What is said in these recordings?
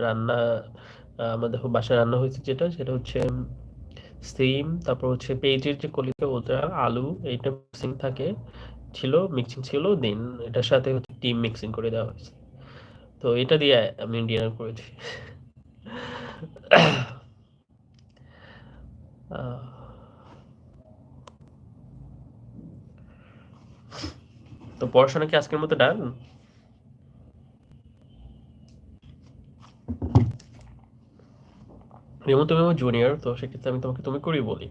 রান্না আমাদের বাসায় রান্না হয়েছে যেটা সেটা হচ্ছে সিম, তারপর হচ্ছে পেঁয়াজের যে কলিটা ওটা, আলু, এইটা মিক্সিং থাকে ছিল, মিক্সিং ছিল, দেন এটার সাথে হচ্ছে ডিম মিক্সিং করে দেওয়া হয়েছে। তো এটা দিয়ে আমি ডিনার করেছি। আহ, তো পড়াশোনা কি আজকের মতো ডান? রিমো, তুমি আমার জুনিয়র, তো সেক্ষেত্রে আমি তোমাকে তুমি করেই বলি।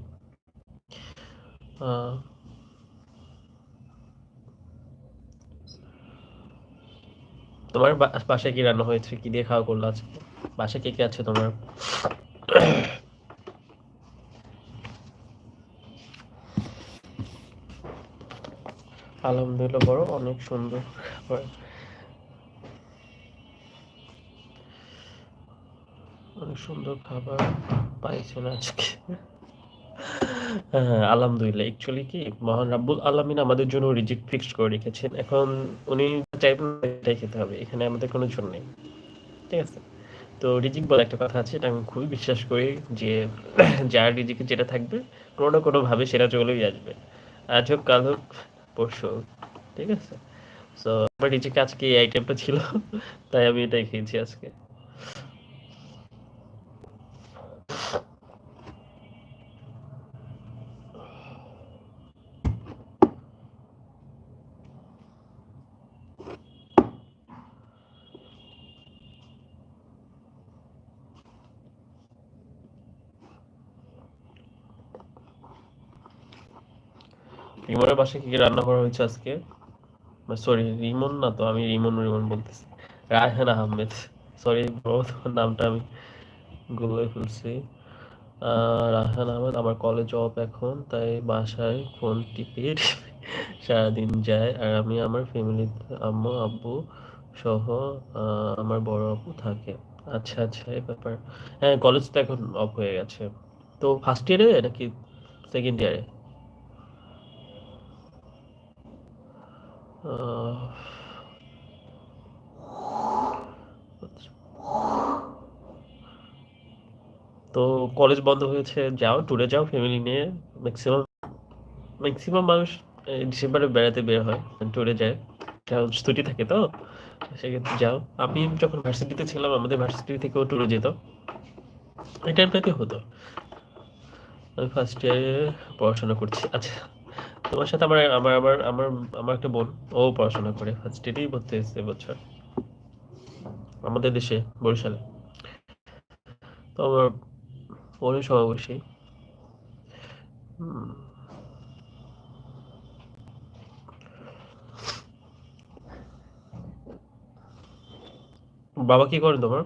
আহ, তোমার বাসায় কি রান্না হয়েছে, কি দিয়ে খাওয়া করলো আজকে? বাসায় কে কে আছে তোমার? আলহামদুলিল্লাহ, বড় অনেক সুন্দর খাবার, অনেক সুন্দর খাবার পাইছেন আজকে। হ্যাঁ, আলহামদুলিল্লাহ। অ্যাকচুয়ালি কি, মহান রাব্বুল আলামিন আমাদের জন্য রিজিক ফিক্সড করে রেখেছেন। এখন উনি চাইবেন এটাই খেতে হবে, এখানে আমাদের কোনো জোর নেই। ঠিক আছে? তো রিজিক বলে একটা কথা আছে, এটা আমি খুবই বিশ্বাস করি যে যার রিজিকে যেটা থাকবে কোনো না কোনোভাবে সেটা চলেই আসবে, আজ হোক কাল হোক পরশু হোক। ঠিক আছে? সো আমার রিজিকে আজকে এই আইটেমটা ছিল, তাই আমি এটাই খেয়েছি আজকে। রিমনের বাসায় কি কি রান্না করা হয়েছে আজকে? সরি, রিমন না তো, আমি রিমন রিমন বলতেছি। রায়হান আহমেদ, সরি ব্রো, তোমার নামটা আমি গুলে ফেলছি। রায়হান আহমেদ, আমার কলেজ অফ এখন, তাই বাসায় ফোন টিপে টিপে সারাদিন যায়, আর আমি আমার ফ্যামিলিতে আম্মু আব্বু সহ আমার বড় আপু থাকে। আচ্ছা আচ্ছা, এই ব্যাপার। হ্যাঁ, কলেজ তো এখন অফ হয়ে গেছে। তো ফার্স্ট ইয়ারে নাকি সেকেন্ড ইয়ারে? তো কলেজ বন্ধ হয়েছে, যাও ট্যুরে যাও ফ্যামিলি নিয়ে। ম্যাক্সিমাম ম্যাক্সিমাম মানুষ ডিসেম্বরে বেড়াতে বের হয়, ট্যুরে যায়, কারণ ছুটি থাকে তো, সেক্ষেত্রে যাও। আমি যখন ভার্সিটিতে ছিলাম আমাদের ভার্সিটি থেকেও ট্যুরে যেত, এই টাইমটাতে হতো। আমি ফার্স্ট ইয়ারে পড়াশোনা করছি। আচ্ছা, তোমার সাথে আমার আমার আমার আমার আমার একটা বোন, ও পড়াশোনা করে ফার্স্ট ইয়ারেই ভর্তি হয়েছে এবছর আমাদের দেশে, বরিশালে। তো আমার বোনের সমাবেশী। হুম, বাবা কি করেন তোমার?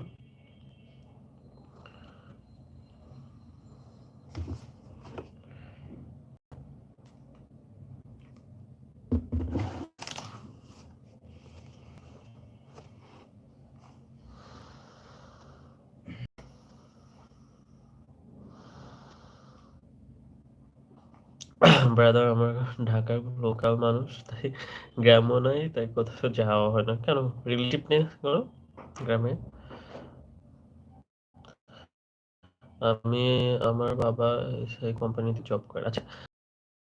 ব্রাদার আমার ঢাকার লোকাল মানুষ, তাই গ্রামও নাই, তাই কোথাও যাওয়া হয় না। কেন, রিলেটিভ নেই কোনো গ্রামে? আমি, আমার বাবা সেই কোম্পানিতে জব করে। আচ্ছা,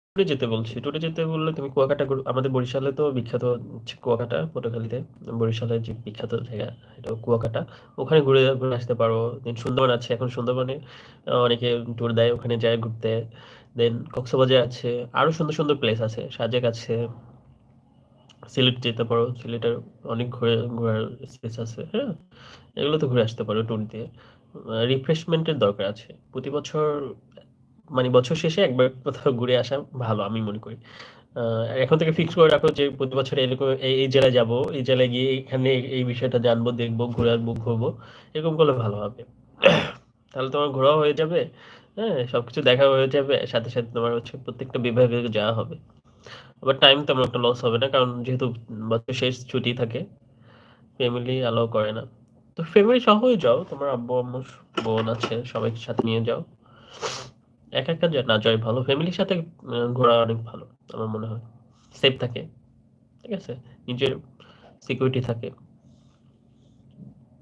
ট্যুরে যেতে বলছি, ট্যুরে যেতে বললে তুমি কুয়াকাটা আমাদের বরিশালে তো বিখ্যাত হচ্ছে কুয়াকাটা, পটুয়াখালীতে। বরিশালের যে বিখ্যাত জায়গা এটা কুয়াকাটা, ওখানে ঘুরে ঘুরে আসতে পারো। দেন সুন্দরবন আছে, এখন সুন্দরবনে অনেকে ট্যুর দেয়, ওখানে যায় ঘুরতে। দেন কক্সবাজার আছে, আরো সুন্দর সুন্দর প্লেস আছে, সাজেক আছে, সিলেট যেতে পারো, সিলেটের অনেক ঘোরার স্পেস আছে। হ্যাঁ, এগুলো তো ঘুরে আসতে পারো ট্যুর দিয়ে। রিফ্রেশমেন্টের দরকার আছে প্রতি বছর, মানে বছর শেষে একবার কোথাও ঘুরে আসা ভালো আমি মনে করি। এখন থেকে ফিক্স করে রাখো যে প্রতি বছর এরকম এই এই জেলায় যাব, এই জেলায় গিয়ে এখানে এই বিষয়টা জানবো, দেখবো, ঘুরে আসবো, ঘুরবো। এরকম করলে ভালো হবে। তাহলে তোমার ঘোরাও হয়ে যাবে, হ্যাঁ, সবকিছু দেখা হয়ে যাবে, সাথে সাথে তোমার হচ্ছে প্রত্যেকটা বিভাগে যাওয়া হবে। আবার টাইম তেমন একটা লস হবে না, কারণ যেহেতু বছর শেষ ছুটি থাকে, ফ্যামিলি অ্যালাউ করে না। তো ফ্যামিলি সহই যাও, তোমার আব্বু আম্মু বোন আছে, সবাইকে সাথে নিয়ে যাও। একা একা না যাওয়াই ভালো, ফ্যামিলির সাথে ঘোরা অনেক ভালো আমার মনে হয়, সেফ থাকে। ঠিক আছে, নিজের সিকিউরিটি থাকে।